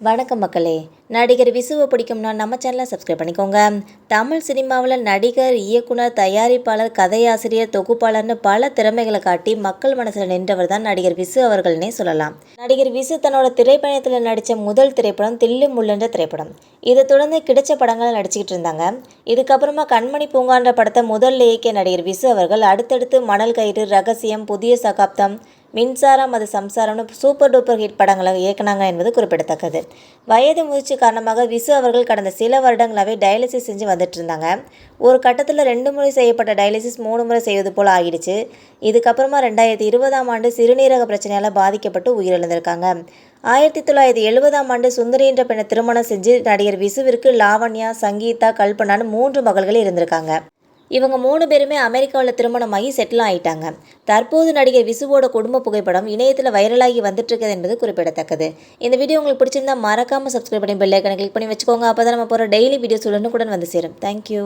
வணக்கம் மக்களே. நடிகர் விசுவை பிடிக்கும்னா நம்ம சேனலை சப்ஸ்கிரைப் பண்ணிக்கோங்க. தமிழ் சினிமாவில் நடிகர், இயக்குனர், தயாரிப்பாளர், கதையாசிரியர், தொகுப்பாளர்னு பல திறமைகளை காட்டி மக்கள் மனசில் நின்றவர் தான் நடிகர் விசு அவர்கள்னே சொல்லலாம். நடிகர் விசு தன்னோட திரைப்பயணத்தில் நடித்த முதல் திரைப்படம் தில்லு முள்ளுன்ற திரைப்படம். இதை தொடர்ந்து கிடைச்ச படங்களை நடிச்சுக்கிட்டு இருந்தாங்க. இதுக்கப்புறமா கண்மணி பூங்கான்ற படத்தை முதல்ல இயக்கிய நடிகர் விசு அவர்கள் அடுத்தடுத்து மணல் கயிறு, ரகசியம், புதிய சகாப்தம், மின்சாரம் அது சம்சாரம்னு சூப்பர் டூப்பர் ஹிட் படங்களை இயக்குனாங்க என்பது குறிப்பிடத்தக்கது. வயது முதிர்ச்சி காரணமாக விசு அவர்கள் கடந்த சில வருடங்களாகவே டயாலிசிஸ் செஞ்சு வந்துட்டு இருந்தாங்க. ஒரு கட்டத்தில் 2 முறை செய்யப்பட்ட டயாலிசிஸ் 3 முறை செய்வது போல் ஆகிடுச்சு. இதுக்கப்புறமா 2020ஆம் ஆண்டு சிறுநீரக பிரச்சனையால் பாதிக்கப்பட்டு உயிரிழந்திருக்காங்க. 1970ஆம் ஆண்டு சுந்தரி என்ற பெண்ணை திருமணம் செஞ்சு நடிகர் விசுவிற்கு லாவண்யா, சங்கீதா, கல்பனான்னு 3 மகள்கள் இருந்திருக்காங்க. இவங்க 3 பேருமே அமெரிக்காவில் திருமணமாகி செட்டில் ஆகிட்டாங்க. தற்போது நடிகர் விசுவோட குடும்ப புகைப்படம் இணையத்தில் வைரலாகி வந்துட்டு இருக்குது என்பது குறிப்பிடத்தக்கது. இந்த வீடியோ உங்களுக்கு பிடிச்சிருந்தா மறக்காமல் சப்ஸ்கிரைப் பண்ணி பெல் ஐக்கனை கிளிக் பண்ணி வச்சுக்கோங்க. அப்போ தான் நம்ம போகிற டெய்லி வீடியோஸ் உடனுக்குடன் வந்து சேரும். தேங்க்யூ.